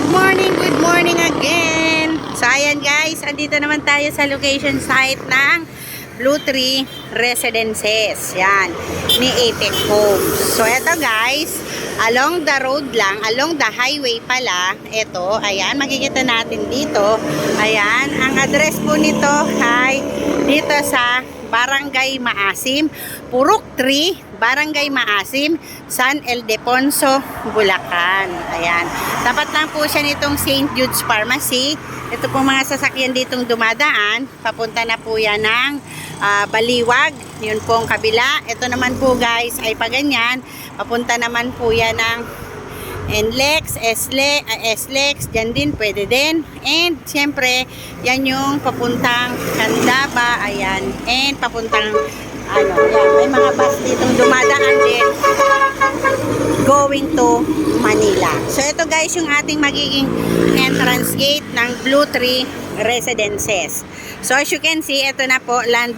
Good morning again. So ayan guys, andito naman tayo sa location site ng Blue Tree Residences. Yan, ni Apex Homes. So eto guys, along the road lang, along the highway pala, eto, ayan, makikita natin dito. Ayan, ang address po nito ay dito sa Barangay Maasim, Purok 3, Barangay Maasim, San Ildefonso, Bulacan. Ayan. Tapat lang po siya nitong St. Jude's Pharmacy. Ito po mga sasakyan ditong dumadaan. Papunta na po yan ng Baliwag. Yun po ang kabila. Ito naman po guys ay paganyan. Papunta naman po yan ng NLEX, SLEX, dyan din, pwede din. And, siyempre, yan yung papuntang Candaba, ayan. And, papuntang, yan, may mga bus ditong dumadaan din going to Manila. So, ito guys, yung ating magiging entrance gate ng Blue Tree Residences. So, as you can see, ito na po, land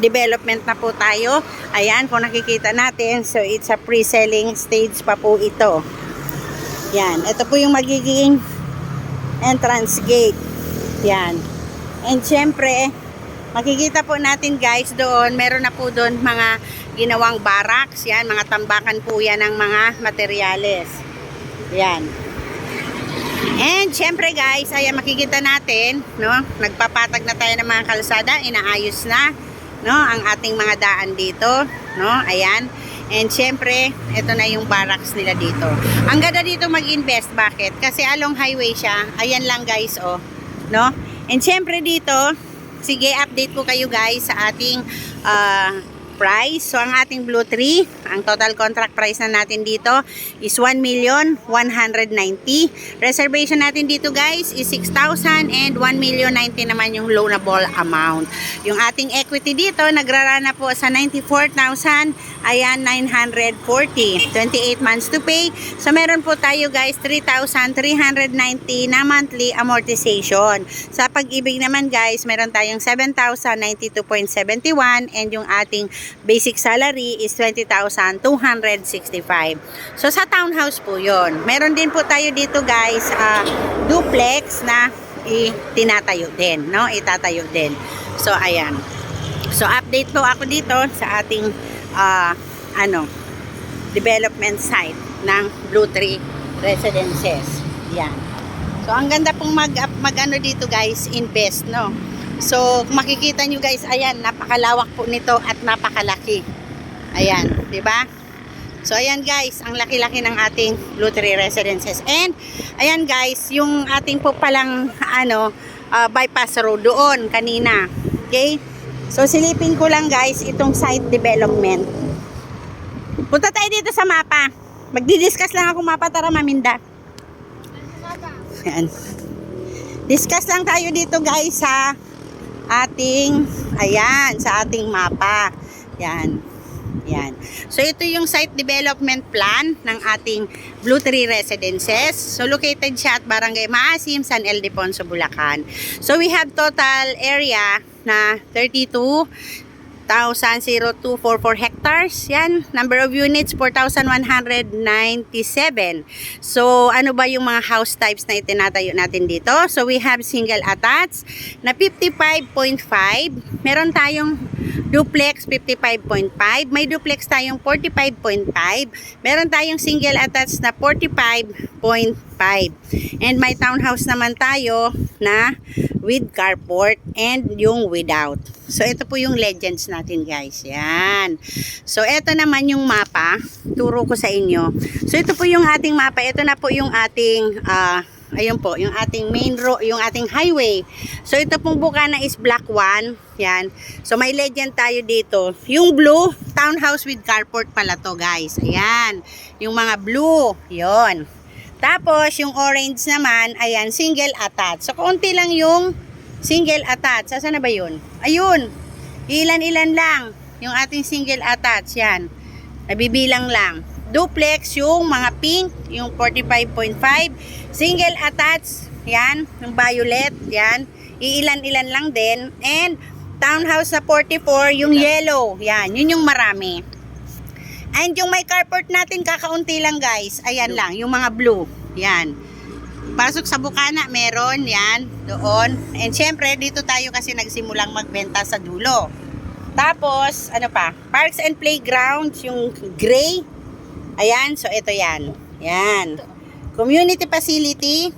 development na po tayo. Ayan, kung nakikita natin, so it's a pre-selling stage pa po ito. Yan, ito po yung magiging entrance gate. Yan. And syempre, makikita po natin guys doon, meron na po doon mga ginawang barracks. Yan, mga tambakan po yan ng mga materyales. Yan. And syempre guys, ayan makikita natin, no? Nagpapatag na tayo ng mga kalsada, inaayos na, no? Ang ating mga daan dito, no? Ayan. And syempre, ito na yung barracks nila dito. Ang ganda dito mag-invest. Bakit? Kasi along highway siya. Ayan lang guys, oh. No? And syempre dito, sige, update ko kayo guys sa ating price. So, ang ating Blue Tree, ang total contract price na natin dito is 1,190,000. Reservation natin dito guys is 6,000 and 1,090,000 naman yung loanable amount. Yung ating equity dito, nagrarana po sa 94,000, ayan, 940. 28 months to pay. So, meron po tayo guys, 3,390 na monthly amortization. Sa Pag-ibig naman guys, meron tayong 7,092.71 and yung ating basic salary is 20,265. So, sa townhouse po yon. Meron din po tayo dito guys, duplex na itinatayo din, no? Itatayo din. So, ayan. So, update po ako dito sa ating development site ng Blue Tree Residences. Yan. So, ang ganda pong mag-ano dito guys, invest, no? So, kung makikita nyo guys, ayan, napakalawak po nito at napakalaki. Ayan, di ba? So, ayan guys, ang laki-laki ng ating Blue Tree Residences. And, ayan guys, yung ating po palang, bypass road doon kanina. Okay? So, silipin ko lang guys, itong site development. Punta tayo dito sa mapa. Magdi-discuss lang ako mapa, tara maminda. Ayan. Discuss lang tayo dito guys sa ating, sa ating mapa. Yan. Yan. So, ito yung site development plan ng ating Blue Tree Residences. So, located siya at Barangay Maasim, San Ildefonso, Bulacan. So, we have total area na 32,0244 hectares. Yan. Number of units, 4,197. So, ano ba yung mga house types na itinatayo natin dito? So, we have single attached na 55.5. Meron tayong duplex 55.5. May duplex tayong 45.5. Meron tayong single attached na 45.5. And may townhouse naman tayo na with carport and yung without. So, ito po yung legends natin guys. Yan. So, ito naman yung mapa. Turo ko sa inyo. So, ito po yung ating mapa. Ito na po yung ating ayun po, yung ating main road, yung ating highway. So, ito pong bukana is block 1. Yan. So, may legend tayo dito. Yung blue, townhouse with carport pala to guys. Ayan. Yung mga blue. Yon. Tapos, yung orange naman, ayan, single attached. So, konti lang yung single attached. Saan na ba yun? Ayun. Ilan-ilan lang. Yung ating single attached. Yan. Nabibilang lang. Duplex, yung mga pink, yung 45.5. Single attached, yan, yung violet, yan. Iilan-ilan lang din. And townhouse na 44, yung yellow, yan, yun yung marami. And yung may carport natin, kakaunti lang guys. Ayan lang, yung mga blue, yan. Pasok sa Bukana, meron yan, doon. And syempre, dito tayo kasi nagsimulang magbenta sa dulo. Tapos, ano pa? Parks and playgrounds, yung gray. Ayan, so ito yan. Yan. Community facility,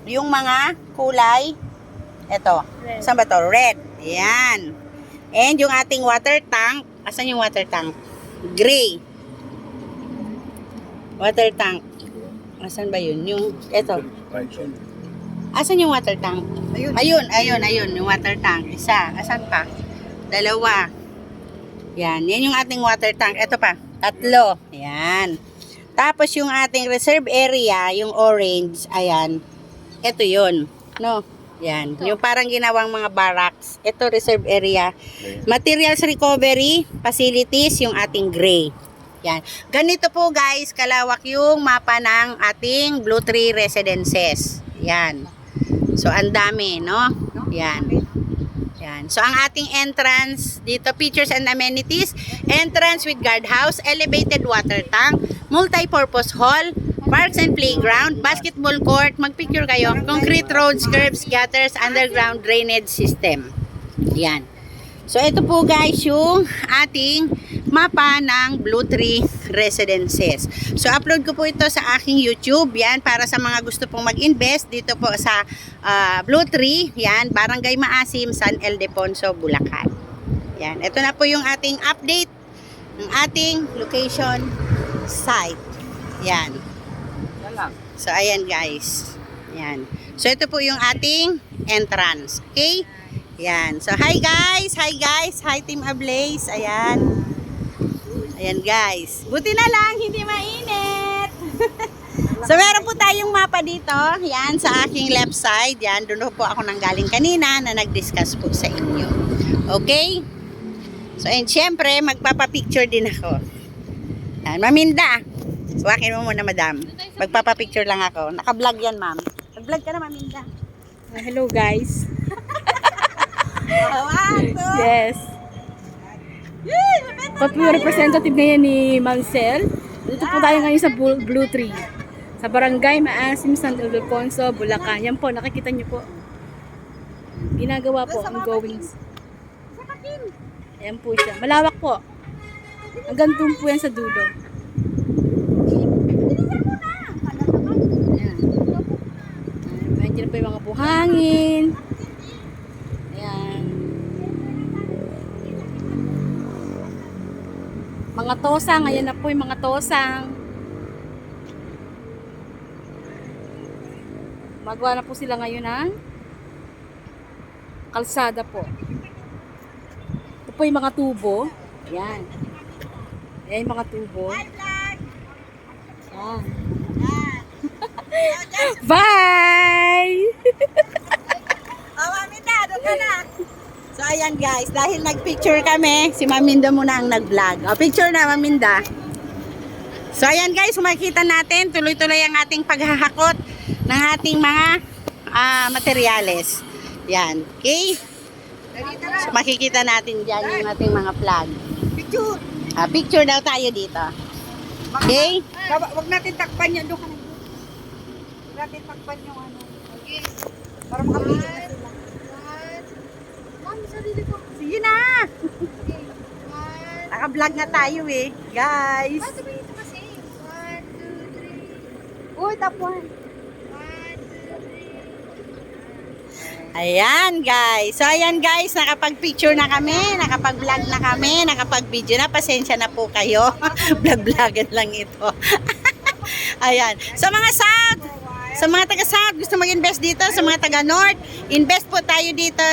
yung mga kulay. Ito. Saan ba to? Red. Ayan. And yung ating water tank. Asan yung water tank? Gray. Water tank. Asan ba yun? Yung, ito. Asan yung water tank? Ayun, yung water tank. Isa. Asan pa? Dalawa. Yan. Yan yung ating water tank. Ito pa. Tatlo. Yan. Tapos yung ating reserve area, yung orange, ayan. Ito yun. No? Yan. Yung parang ginawang mga barracks. Ito reserve area. Materials recovery facilities, yung ating gray. Yan. Ganito po guys, kalawak yung mapa ng ating Blue Tree Residences. Yan. So, ang dami, no? Yan. Yan. So, ang ating entrance, dito, features and amenities, entrance with guardhouse, elevated water tank, multi-purpose hall, parks and playground, basketball court, magpicture kayo, concrete roads, curbs, gutters, underground drainage system. Yan. So, ito po guys yung ating mapa ng Blue Tree Residences. So, upload ko po ito sa aking YouTube. Yan, para sa mga gusto pong mag-invest dito po sa Blue Tree. Yan, Barangay Maasim, San Ildefonso, Bulacan. Yan, ito na po yung ating update ng ating location site. Yan. So, ayan guys. Yan. So, ito po yung ating entrance. Okay? Yan. So, hi guys! Hi guys! Hi Team Ablaze! Ayan. Ayan guys. Buti na lang, hindi mainit. So, meron po tayong mapa dito. Yan, sa aking left side. Yan, doon po ako nanggaling kanina na nag-discuss po sa inyo. Okay? So, and syempre, magpapapicture din ako. Yan, Maminda. Suwakin mo muna, madam. Magpapapicture lang ako. Naka-vlog yan, ma'am. Nag-vlog ka na, Maminda. Hello guys. Yes. Pati yung representative ngayon ni Ma'am Sel. Dito po tayo ngayon sa Blue Tree. Sa Barangay Maasim, San Ildefonso, Bulacan. Yan po, nakikita niyo po. Ginagawa po ang goings. Ayan po siya. Malawak po. Hanggang doon po yan sa dulo. Ayan. Medyo na po yung mga buhangin. Ayan. Mga tosang. Ayan na po yung mga tosang. Magawa na po sila ngayon ng kalsada po. Ito po yung mga tubo. Ayan. Ayan yung mga tubo. Ayan. Bye! Maminda, doon ka na. So, ayan guys, dahil nag-picture kami, si Maminda muna ang nag-vlog. O, picture na, Maminda. So, ayan guys, makikita natin, tuloy-tuloy ang ating paghahakot ng ating mga materyales. Yan, okay? So, makikita natin dyan yung ating mga flag. Picture. Picture daw tayo dito. Okay? Wag natin takpan yan. Doon ka na. Wag natin takpan yung ano. Okay. Para makapili na sila. Ma'am, sarili ko. Sige na! Naka-vlog na tayo eh, guys. Sabihin ito kasi. 1, 2, 3. Uy, top 1. 1, 2, 3. Ayan guys. So ayan guys, nakapag-picture na kami, nakapag-vlog na kami, nakapag-video na. Pasensya na po kayo. Vlog-vlogan lang ito. Ayan. Sa mga South, sa mga taga-South, gusto mag-invest dito, sa mga taga-North, invest po tayo dito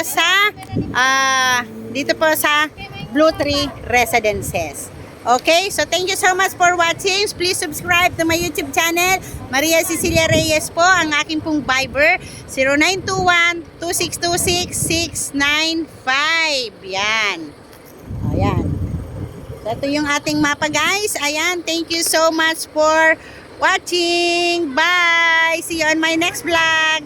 sa Blue Tree Residences. Okay, so thank you so much for watching. Please subscribe to my YouTube channel. Maria Cecilia Reyes po, ang aking pong Viber, 0921-2626-695. Yan. Ayan. So, ito yung ating mapa guys. Ayan, thank you so much for watching. Bye! See you on my next vlog.